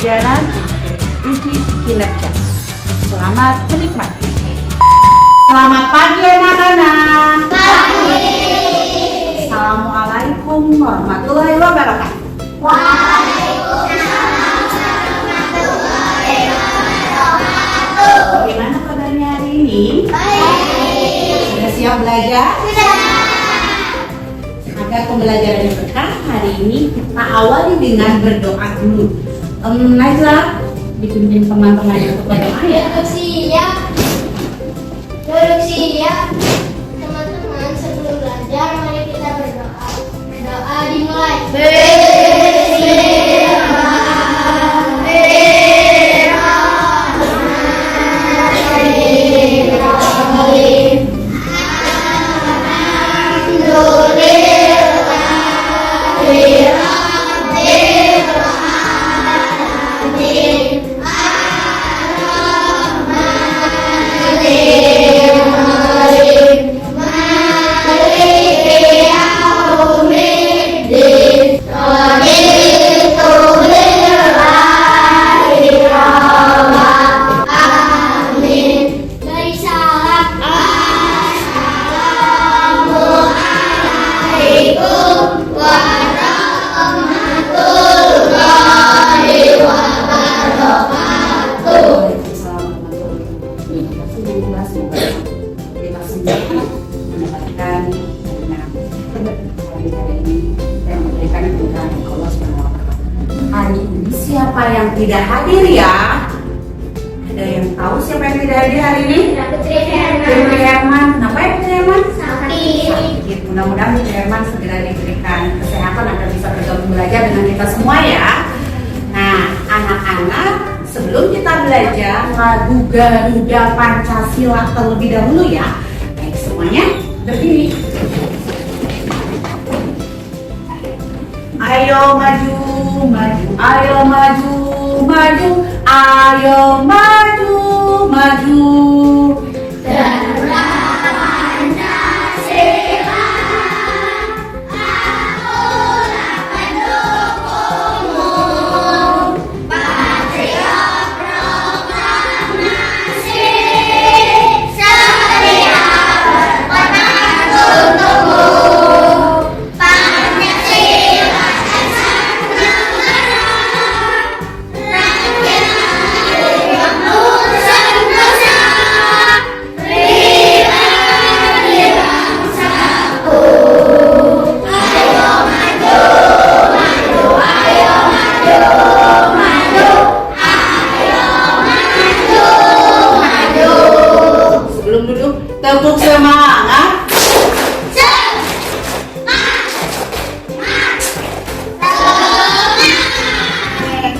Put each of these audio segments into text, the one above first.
pembelajaran uji kinerja. Selamat menikmati. Selamat pagi anak-anak. Pagi. Assalamualaikum warahmatullahi wabarakatuh. Waalaikumsalam warahmatullahi wabarakatuh. Bagaimana kabarnya hari ini? Baik. Sudah siap belajar? Sudah. Agar pembelajaran yang berkah, hari ini kita awali dengan berdoa dulu. Najla, dipimpin teman-teman untuk berdoa ya. Duduk siap. Duduk siap. Teman-teman, sebelum belajar, mari kita berdoa. Berdoa dimulai. Hari ini siapa yang tidak hadir ya? Ada yang tahu siapa yang tidak hadir hari ini? Putri Herman. Putri Herman. Kenapa ya Putri Herman? Sakit. Sakit. Mudah-mudahan Putri Herman segera diberikan kesehatan agar bisa bergabung belajar dengan kita semua ya. Nah, anak-anak, sebelum kita belajar lagu Garuda Pancasila terlebih dahulu ya. Baik, semuanya berdiri. Ayo maju, maju, ayo maju, maju, ayo maju, maju. Garuda Pancasila, akulah pendukungmu. Patriot proklamasi, setia berkorban untukmu. Pancasila dasar negara, rakyat Nusantara, pribadi bangsaku. Ayo maju, maju, ayo maju, maju, ayo maju, maju. Sebelum duduk, tepuk semangat.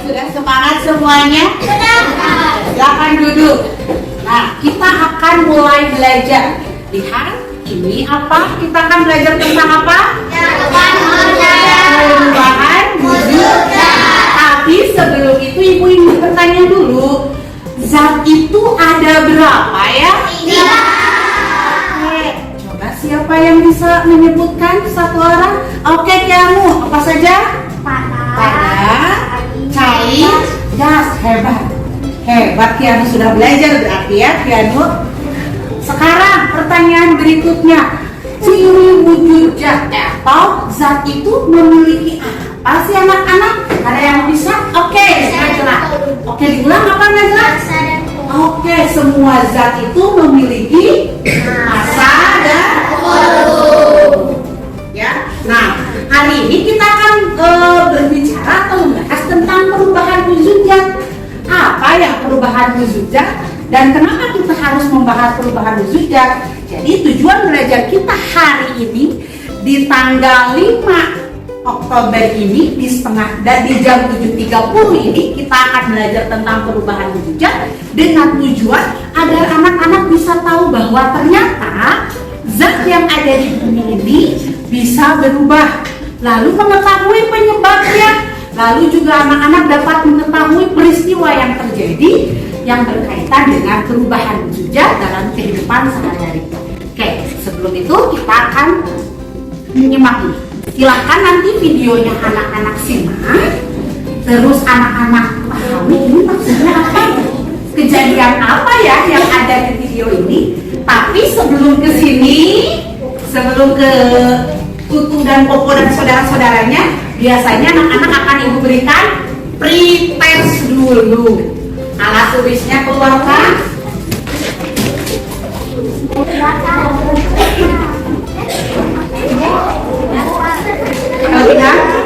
Sudah semangat semuanya? Silakan duduk. Nah, kita akan mulai belajar. Lihat, ini apa? Kita akan belajar tentang apa? Perubahan wujud. Tapi sebelum itu ibu bertanya dulu, zat itu ada berapa ya? Oke, coba siapa yang bisa menyebutkan satu orang? Oke, kamu apa saja? Panas, cair, gas. Hebat. Hebat, Kianu sudah belajar berarti ya, Kianu. Sekarang pertanyaan berikutnya. Ciri wujud zat atau zat itu memiliki apa sih anak-anak? Ada yang bisa? Oke, Najla. Oke, diulang apa Najla? Oke, semua zat itu memiliki massa dan volume. Ya. Nah, hari ini kita akan berbicara atau membahas tentang perubahan wujud zat. Apa yang perubahan wujud zat dan kenapa kita harus membahas perubahan wujud zat? Jadi tujuan belajar kita hari ini di tanggal 5 Oktober ini di jam 7.30 ini kita akan belajar tentang perubahan wujud zat dengan tujuan agar anak-anak bisa tahu bahwa ternyata zat yang ada di bumi ini bisa berubah, lalu mengetahui penyebabnya, lalu juga anak-anak dapat mengetahui peristiwa yang terjadi yang berkaitan dengan perubahan wujud zat dalam kehidupan sehari-hari. Oke, sebelum itu kita akan menyimak. Silahkan nanti videonya anak-anak simak. Terus anak-anak pahami ini maksudnya apa? Kejadian apa ya yang ada di video ini? Tapi sebelum ke sini, sebelum ke Tutu dan Popo dan saudara-saudaranya, biasanya anak-anak akan ibu berikan pre-test dulu. Alat tulisnya keluarkan. Lihat.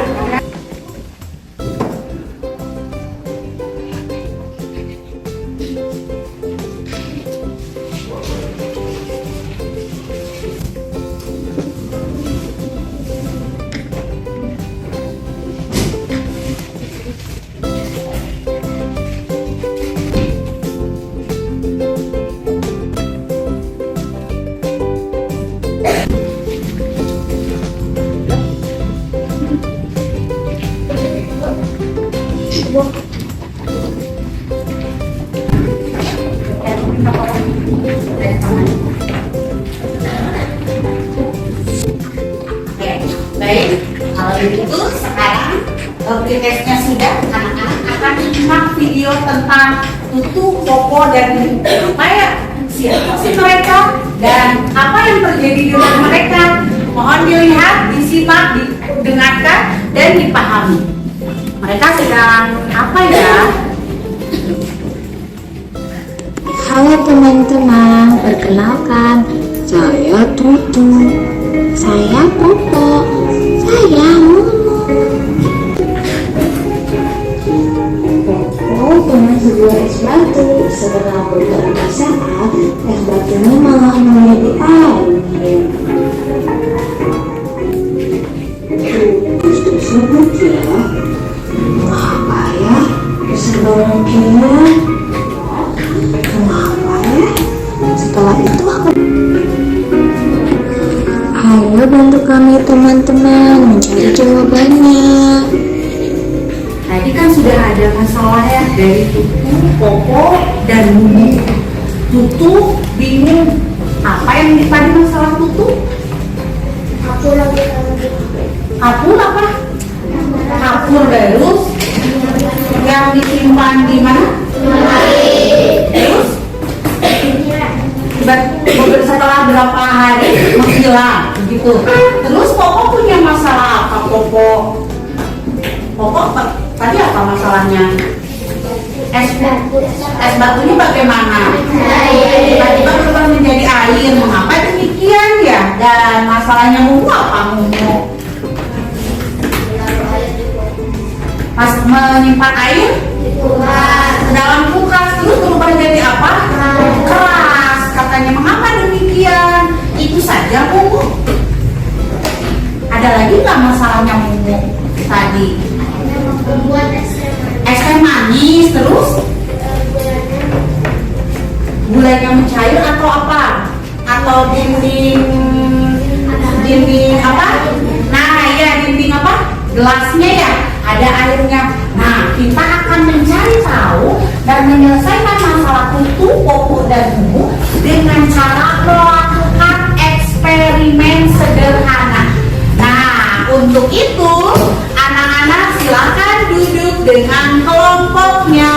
Oke, baik. Kalau begitu sekarang tesnya sudah, anak-anak akan menyimak video tentang Tutu, Popo, dan apa ya? Siapa sih mereka dan apa yang terjadi dengan mereka? Mohon dilihat, disimak, didengarkan, dan dipahami. Mereka sedang apa ya? Halo teman-teman, perkenalkan, saya Tutu, saya Popo, saya Mumu. Popo pernah sebuah es batu. Setelah beberapa saat, es batunya malah menjadi air. Terus tersebut ya, mengapa ya? Sebenarnya kenapa ya? Setelah itu aku ayo bantu kami teman-teman mencari jawabannya. Tadi kan sudah ada masalah ya dari Tutu, Popo, dan Mumu. Tutu bingung apa yang tadi masalah Tutu? Aku lagi Kapur apa? Kapur terus yang disimpan di mana? Terus setelah berapa hari menghilang begitu. Terus Popo punya masalah apa Popo? Popo tadi apa masalahnya? Es batunya bagaimana? Tiba-tiba berubah menjadi air. Mengapa demikian ya? Dan masalahnya Mumu apa Mumu? Pas menyimpan air ke dalam kulkas terus berubah jadi apa? Keras. Katanya mengapa demikian? Itu saja Mumu. Ada lagi nggak masalahnya Mumu tadi? Es teh manis terus gulanya mencair atau apa? Atau dinding apa? Nah ya dinding apa? Gelasnya ya ada airnya. Nah kita akan mencari tahu dan menyelesaikan masalah Tutu, Popo, dan Mumu dengan cara melakukan eksperimen sederhana. Nah untuk itu anak-anak silakan duduk dengan kelompoknya.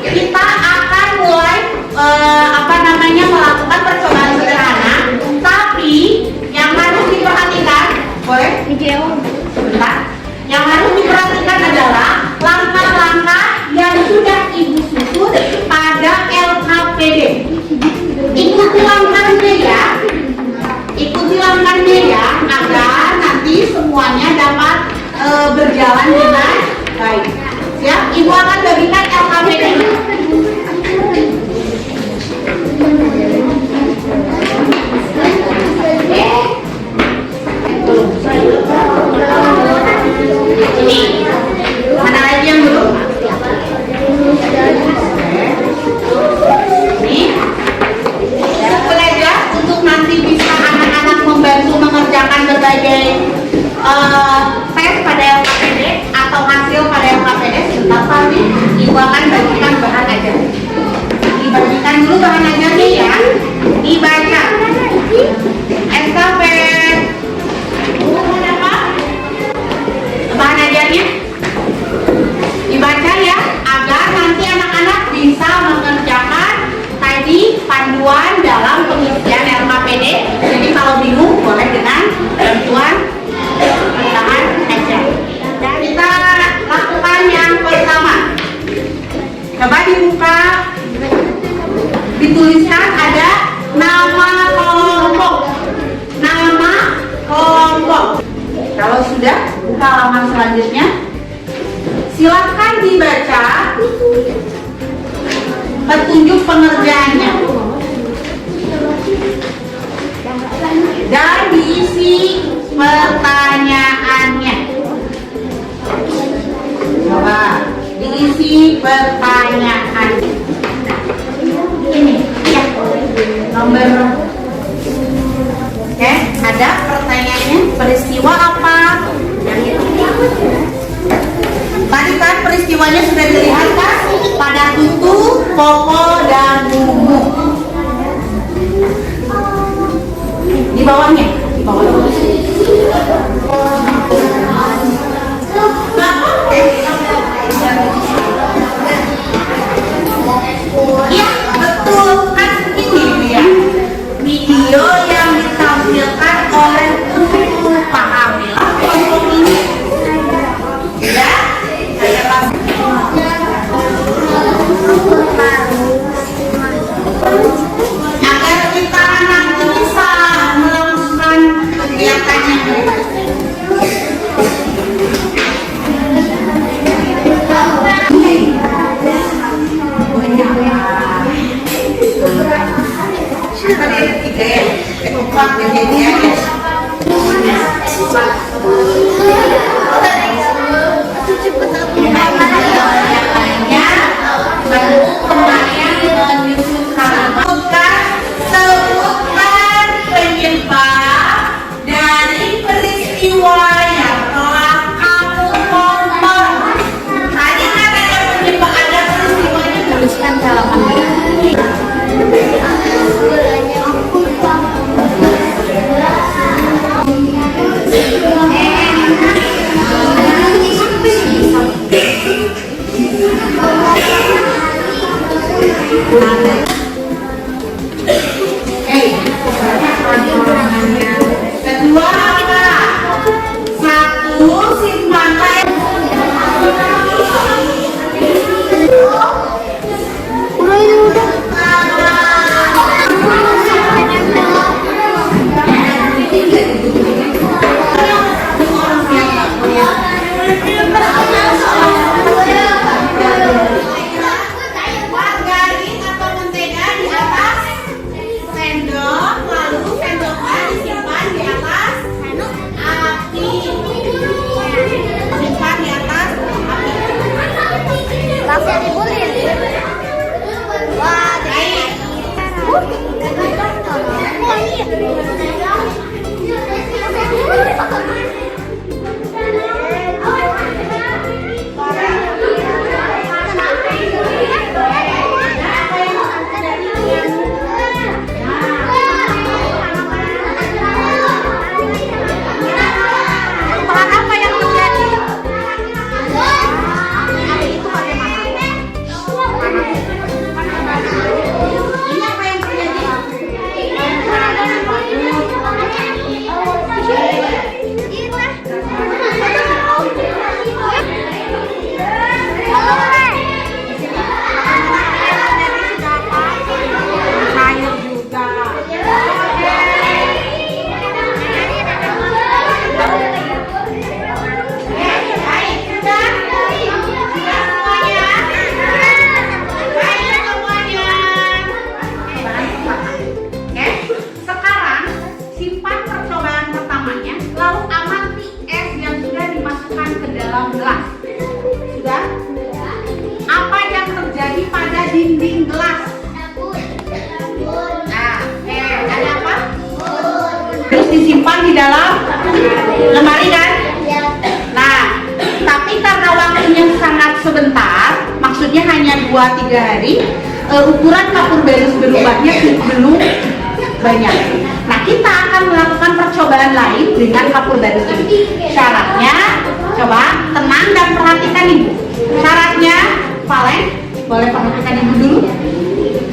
Kita akan mulai melakukan percobaan sederhana, tapi yang harus diperhatikan, boleh? Sebentar. Yang harus diperhatikan adalah langkah-langkah yang sudah Ibu susun pada LKPD. Ikuti langkahnya ya. Ikuti langkahnya ya, agar nanti semuanya dapat berjalan dengan baik. Siap? Ibu akan bagikan LKPD. Ini mana lagi yang belum? Ini belajar untuk nanti bisa anak-anak membantu mengerjakan berbagai tes pada LKPD atau hasil pada LKPD. Sebentar Ibu akan bagikan. halaman selanjutnya. Silakan dibaca petunjuk pengerjaannya dan diisi pertanyaannya. Coba diisi pertanyaan. Ini ya, nomor. Oke, ada pertanyaannya. Peristiwa apa? Tadi kan peristiwanya sudah dilihat kan? Pada Tutu, Koko, dan Mumu. Di bawahnya, di bawah. Iya, betul kan, ini dia video yang ditampilkan oleh Pak Amil untuk ini. Ya, saya pasti. Agar kita nanti bisa melakukan kegiatannya. Ada tiga ya, empat kejadian. Sebutkan penyebab dari peristiwa yang telah kamu tonton. Tadi kan ada penyebab, ada peristiwanya, tuliskan halaman. Kedua apa? Satu, simpan. Margarin atau mentega di atas sendok, lalu sendoknya disimpan di atas api. Simpan di atas api. Langsung dibulin. Wah, baik. Apa yang terjadi? Itu bagaimana? Ini apa yang terjadi? Cair juga. Baik, sudah? Sudah semuanya? Baik semuanya. Oke, sekarang simpan percobaan pertamanya, lalu amati es yang sudah dimasukkan ke dalam gelas. Sudah? Apa yang terjadi pada dinding gelas? Nah, ada apa? Terus disimpan di dalam lemari kan? Nah, tapi karena waktunya sangat sebentar, maksudnya hanya 2-3 hari, ukuran kapur barus berubahnya belum banyak. Nah, kita akan melakukan percobaan lain dengan kapur barus ini. Syaratnya, coba tenang dan perhatikan ibu. Syaratnya, Valen, boleh perhatikan ibu dulu.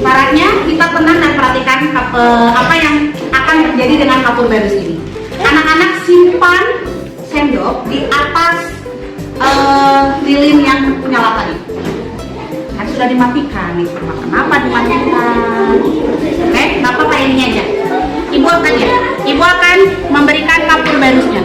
Syaratnya kita tenang dan perhatikan apa yang akan terjadi dengan kapur barus ini. Anak-anak simpan sendok di atas lilin yang nyala tadi. Kan sudah dimatikan nih. Kenapa dimatikan? Oke, nggak apa-apa ini aja. Ibu akan memberikan kapur barusnya.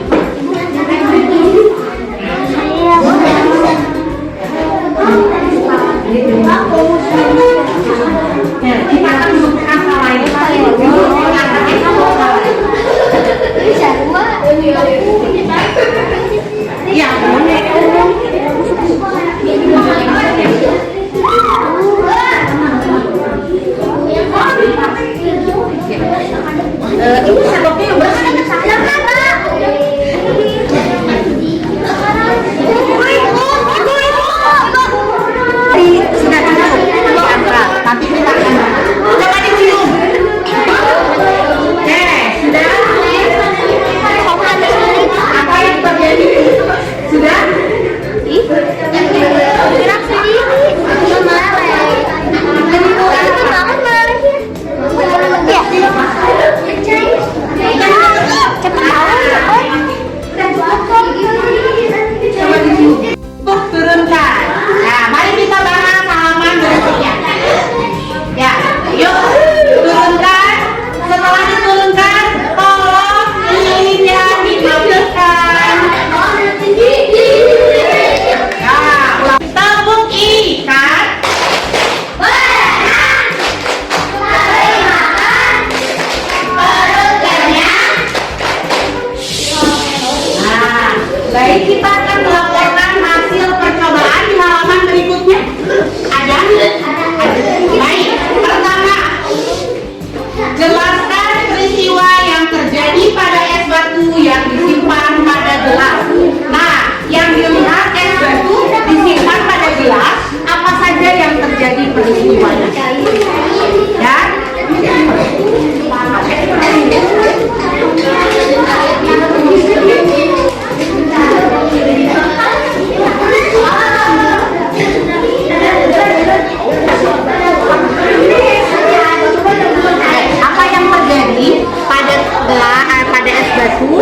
ada es batu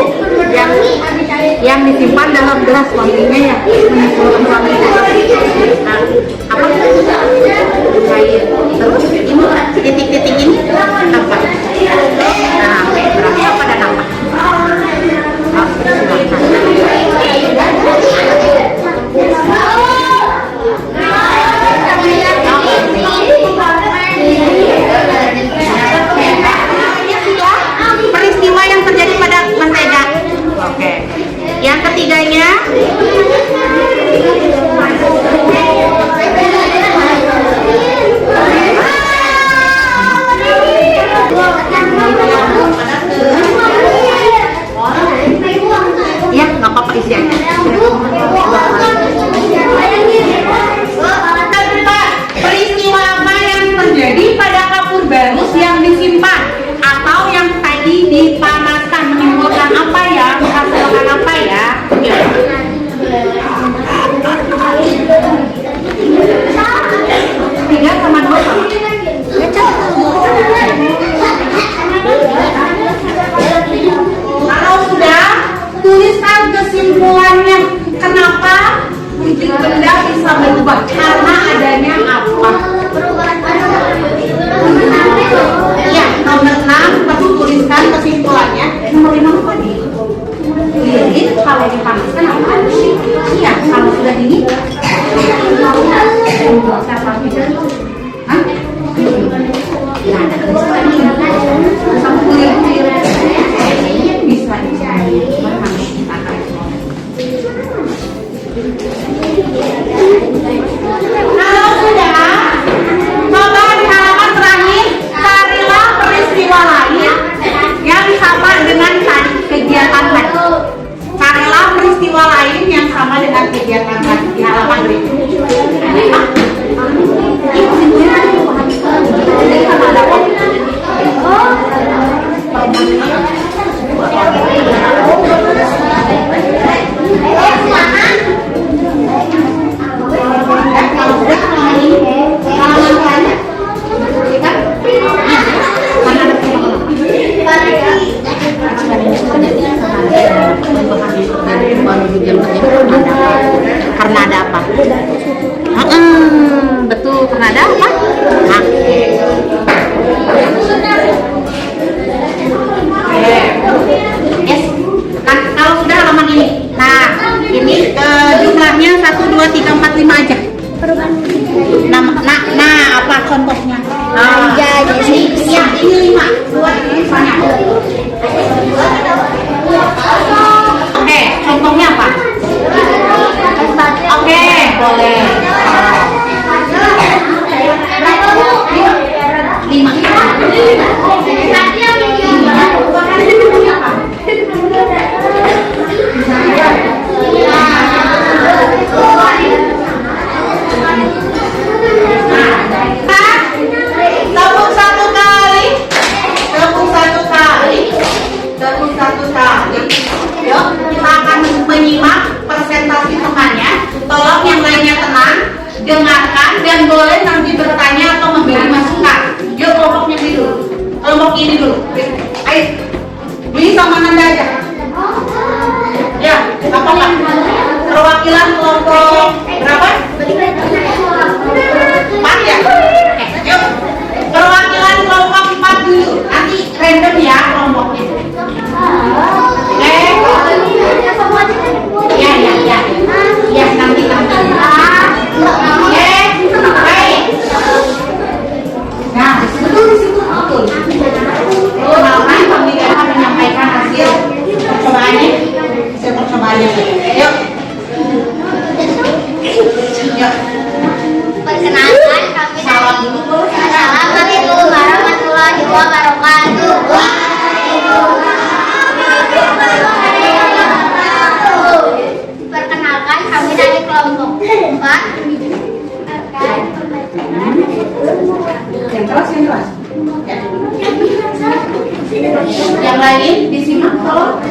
yang disimpan dalam gelas suaminya ya, menyimpulkan suaminya. Nah, apa? Air. Terus ini titik-titik ini apa? Nah, berarti apa dan apa? Peristiwa yang terjadi pada mentega. Oke. Yang ketiganya ya, nggak apa-apa isiannya. Peristiwa apa yang terjadi pada kapur barus yang disimpan atau yang tadi dipanaskan, menimbulkan apa ya, menghasilkan apa ya? Tiga sama dua sama. Kalau sudah, tuliskan kesimpulannya. Kenapa wujud benda bisa berubah? Karena adanya apa? Iya, nomor 6, tapi tuliskan kesimpulannya. Nomor 5 apa nih? Lilin kalau dipanaskan apa? Iya, kalau sudah dingin. Hah? Nah, ada tulisannya. Sama kulit bisa kalau sudah, coba di halaman terakhir carilah peristiwa lain yang sama dengan kegiatan tadi. Carilah peristiwa lain yang sama dengan kegiatan tadi di halaman berikutnya. Karena ada apa? Betul, karena ada apa? Yes. Kan, kalau sudah halaman ini. Nah, ini jumlahnya 1, 2, 3, 4, 5 aja. Nah, apa contohnya? Iya, ini 5. Buat ini misalnya. Oke, contohnya apa? Oke, boleh. 5. Tepung satu kali. Yuk, kita akan menyimak presentasi temannya. Tolong yang lainnya tenang, dengarkan dan boleh nanti bertanya atau memberi masukan. Yuk, kelompoknya dulu. Kelompok ini dulu. Ayo, Beli sama Nanda aja. Ya, apa enggak? Perwakilan kelompok berapa? 4 ya? Yuk, perwakilan kelompok 4 dulu. Nanti random ya kelompoknya. Ya, nanti. Baik. Nah, betul. Kenalkan, kami akan menyampaikan hasil percobaannya. Yuk. Perkenalkan, kami dari Assalamualaikum warahmatullahi wabarakatuh. Perkenalkan, kami dari kelompok 4. Yang keras. Yang lain disimak kalau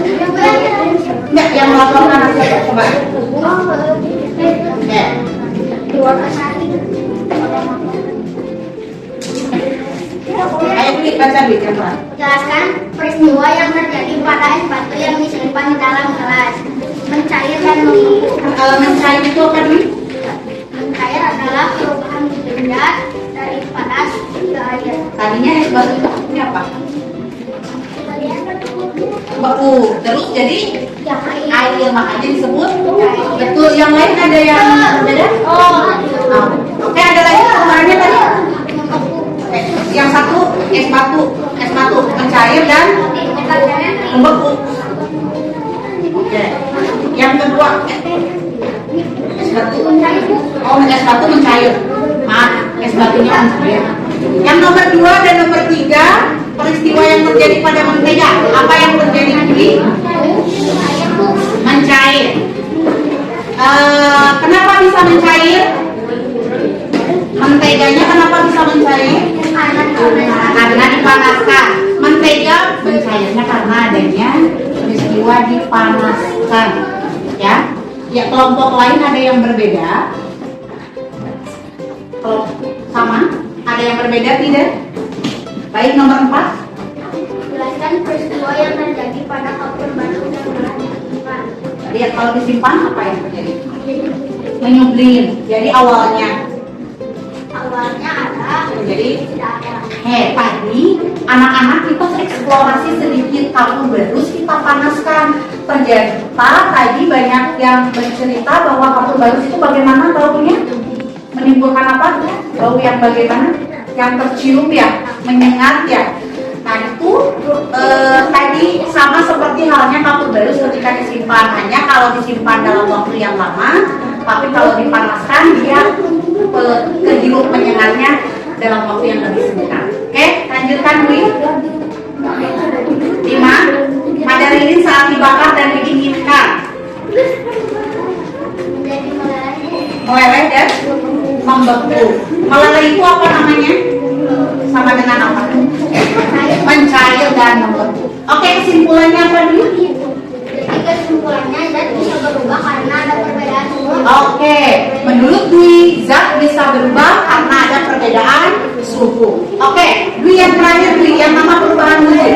enggak, yang melaporkan hasil percobaan. Ya. Ayo baca yang keras. Jelaskan peristiwa yang terjadi pada es batu membeku. Terus jadi Yang lain. air, makanya disebut betul. Yang lain ada yang berbeda? Oh. Oke, ada lagi perubahannya tadi. Oke, yang satu es batu mencair dan membeku. Oke, yang kedua es batu. Oh, es batu mencair. Maaf, es batunya mencair. Yang nomor 2 dan nomor 3 peristiwa yang terjadi pada mentega. Apa yang terjadi di mencair? Kenapa bisa mencair? Menteganya kenapa bisa mencair? Karena dipanaskan. Mentega mencairnya karena adanya peristiwa dipanaskan. Ya, kelompok lain ada yang berbeda. Kalau sama, ada yang berbeda tidak? Baik, nomor 4. Jelaskan peristiwa yang terjadi pada kapur batu yang telah disimpan. Lihat kalau disimpan apa yang terjadi? Menyublim. Jadi awalnya ada, jadi tidak ada. tadi anak-anak kita eksplorasi sedikit kapur barus, kita panaskan. Ternyata tadi banyak yang bercerita bahwa kapur barus itu bagaimana baunya? Menimbulkan apa? Bau yang bagaimana? Yang tercium ya, menyengat ya. Nah itu tadi sama seperti halnya kapur barus ketika disimpan. Hanya kalau disimpan dalam waktu yang lama, tapi kalau dipanaskan dia kehirup menyengatnya dalam waktu yang lebih singkat. Oke, lanjutkan Dwi. 5. Pada lilin saat dibakar dan didinginkan. Menjadi Meleleh dan membeku. Meleleh itu apa namanya? Sama dengan apa? Mencair dan membeku. Oke, kesimpulannya apa Dwi? Jadi kesimpulannya zat bisa berubah karena ada perbedaan suhu. Oke, menurut Dwi zat bisa berubah karena ada perbedaan suhu. Oke, Dwi yang terakhir Dwi yang nama perubahan wujud.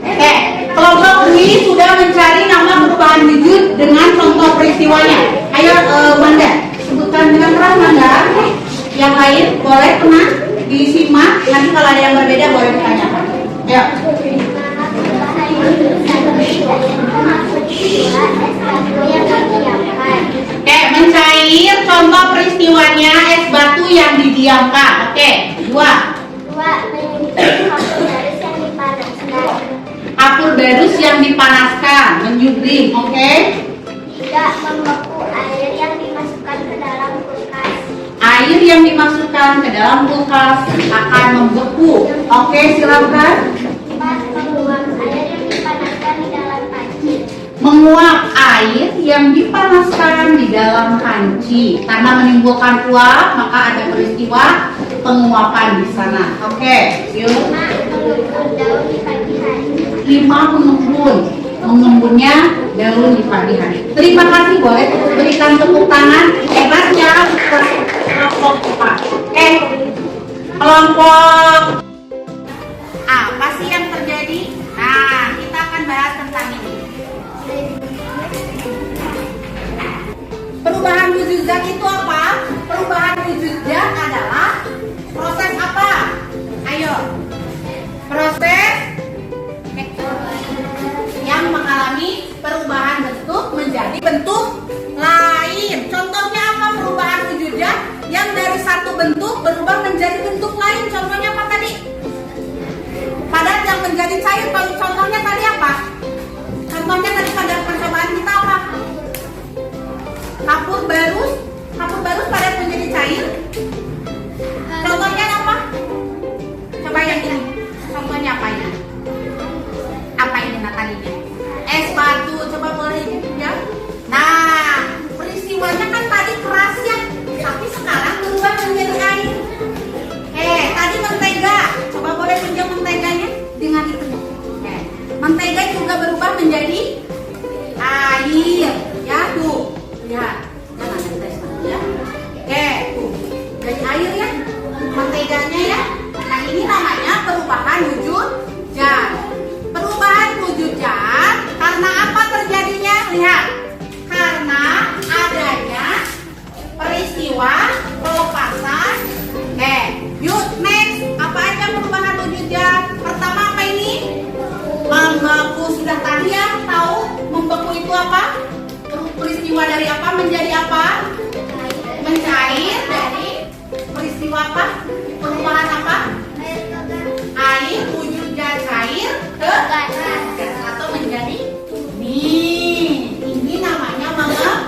Oke, kelompok Dwi sudah mencari nama perubahan wujud dengan contoh peristiwanya. Ayo Manda, sebutkan dengan keras Manda. Yang lain boleh pernah disimak. Nanti kalau ada yang berbeda boleh ditanyakan. Ya. Oke, mencair contoh peristiwanya es batu yang didiamkan. Oke, 2. Kapur barus yang dipanaskan, menyublim. Oke. 3. Membeku air yang dimasukkan ke dalam kulkas. Air yang dimasukkan ke dalam kulkas akan membeku. Oke, silakan. 4. Menguap air yang dipanaskan di dalam panci. Menguap air yang dipanaskan di dalam panci karena menimbulkan uap, maka ada peristiwa penguapan di sana. Oke, yuk. 5. Mengumpul daun di pagi hari. 5. Mengembunnya daun di pagi hari. Terima kasih, boleh berikan tepuk tangan hebatnya kelompok kita. Kelompok apa sih yang terjadi? Nah, kita akan bahas tentang ini. Perubahan wujud zat itu apa? Perubahan wujud zat adalah proses apa? Ayo. Proses yang mengalami perubahan bentuk menjadi bentuk lain. Contohnya apa perubahan wujud zat? Yang dari satu bentuk berubah menjadi bentuk lain. Contohnya apa tadi? Padahal yang menjadi cair, contohnya tadi apa? Contohnya tadi pada percobaan kita apa? Kapur barus pada menjadi cair. Contohnya apa? Coba yang ini. Contohnya apa ini? Apa ini Natalinya? Es batu. Coba boleh ya? Nah, peristiwanya kan tadi keras ya, tapi sekarang berubah menjadi air. Tadi mentega. Coba boleh pinjam menteganya dengan itu. Mentega juga berubah menjadi air. Ya tuh. Lihat. Jangan ada tes ya. Tuh. Jadi air ya. Menteganya ya. Nah, ini namanya perubahan wujud zat. Perubahan wujud zat karena apa terjadinya? Lihat. Karena adanya peristiwa pelepasan. Yuk next. Apa aja perubahan wujud zat? Pertama apa ini? Membeku. sudah tadi ya tahu membeku itu apa? Peristiwa dari apa menjadi apa? Mencair dari peristiwa apa? Perubahan apa? Air wujudnya cair ke gas atau menjadi ini namanya mengembun.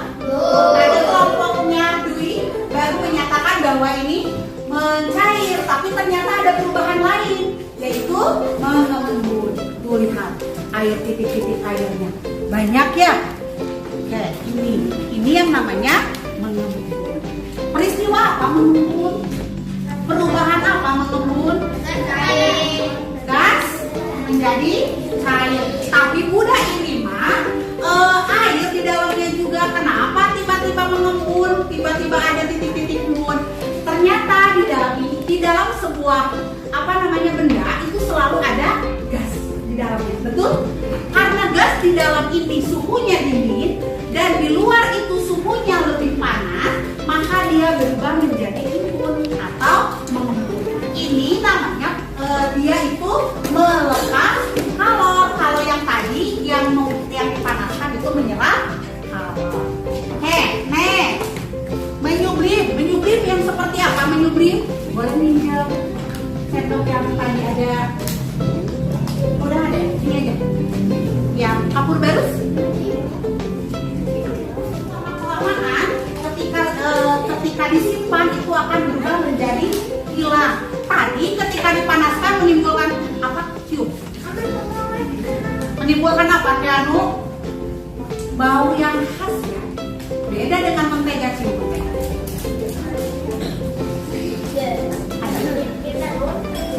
Ada kelompoknya Dwi baru menyatakan bahwa ini mencair, tapi ternyata ada perubahan lain, yaitu mengembun. Tuh lihat air, titik-titik airnya banyak ya. Oke, ini yang namanya mengembun. Peristiwa apa mengembun? Perubahan apa mengembun? Gas menjadi cair. Tapi Buddha ini mah air di dalamnya juga. Kenapa tiba-tiba mengembun? Tiba-tiba ada titik-titik embun. Ternyata di dalam sebuah benda itu selalu ada gas di dalamnya. Betul? Karena gas di dalam ini suhunya dingin dan di luar itu suhunya lebih panas, maka dia berubah menjadi embun atau mengembun. Ini namanya dia itu melepas kalor. Kalau yang tadi yang dipanaskan itu menyerap kalor. Menyublim yang seperti apa menyublim? Boleh minjem sendok yang tadi ada. Udah ada, ini aja. Yang kapur barus. Kelamaan ketika disimpan itu akan berubah menjadi hilang. Tadi ketika dipanaskan menimbulkan apa? Cium. Menimbulkan apa? Piano? Bau yang khas ya. Beda dengan mentega cium mentega.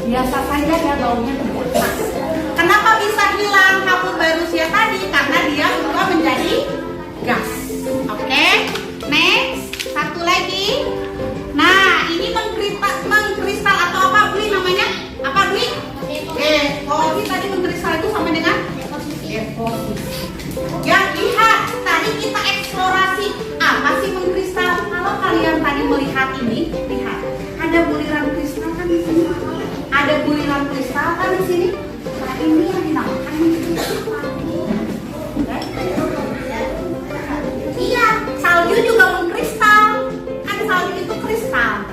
Biasa saja ya baunya tidak khas. Kenapa bisa hilang kapur barusnya tadi? Karena dia berubah menjadi gas. Oke, next satu lagi. Nah, ini mengkristal atau apa Dwi namanya? Apa Dwi? Deposisi. Tadi mengkristal itu sama dengan deposisi. Yang lihat tadi kita eksplorasi apa sih mengkristal? Kalau kalian tadi melihat ini, lihat ada buliran kristal kan di sini. Ada buliran kristal kan di sini. Nah, ini yang dinamakan kristal. Iya, salju juga mengkristal. Kan salju itu kristal.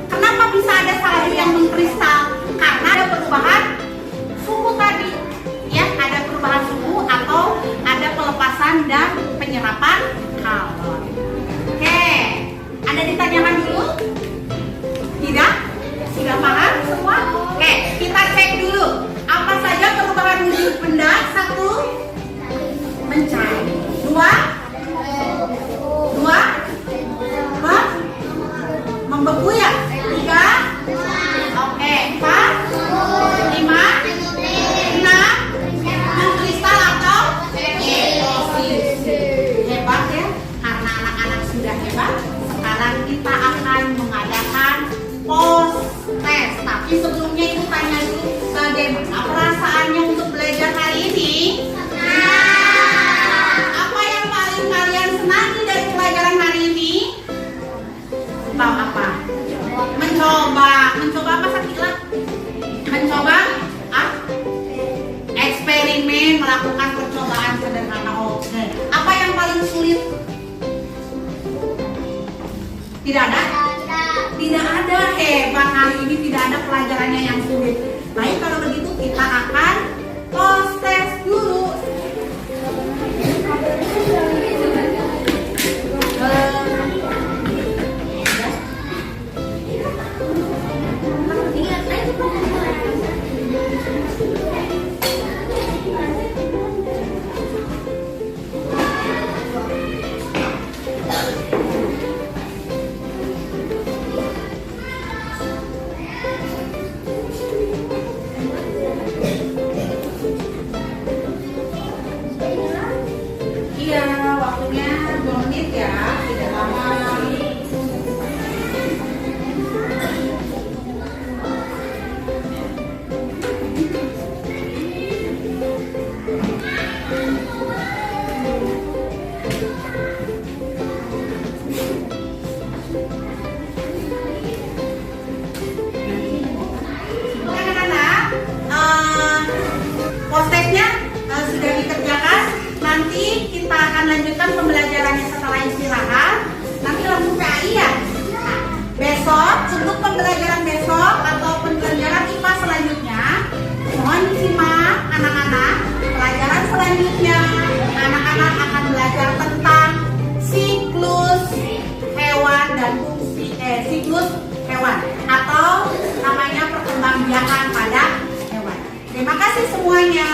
Kenapa bisa ada salju yang mengkristal? Karena ada perubahan suhu tadi. Ya, ada perubahan suhu atau ada pelepasan dan penyerapan kalor. Oke, ada ditanyakan dulu? Tidak? Sudah paham semua? Oke, kita cek dulu. Apa saja perubahan wujud benda? 1, mencair. 2, membeku ya? 3, oke. 4, 5, 6, mengkristal atau deposisi. Hebat ya, karena anak-anak sudah hebat. Sekarang kita akan mengadakan post test. Tapi sebelumnya ibu tanya dulu, bagaimana perasaannya untuk belajar hari ini? Apa yang paling kalian senangi dari pelajaran hari ini? Tahu apa? Mencoba apa Sakila? Mencoba eksperimen, melakukan percobaan sederhana. Oke. Apa yang paling sulit? Tidak ada? Tidak ada. Hebat, hari ini tidak ada pelajarannya yang sulit. Baik, kalau begitu kita akan post test dulu. Iya, waktunya 2 menit ya, tidak lama. Oke anak-anak, post testnya selanjutnya anak-anak akan belajar tentang siklus hewan dan siklus hewan atau namanya perkembangbiakan pada hewan. Terima kasih semuanya.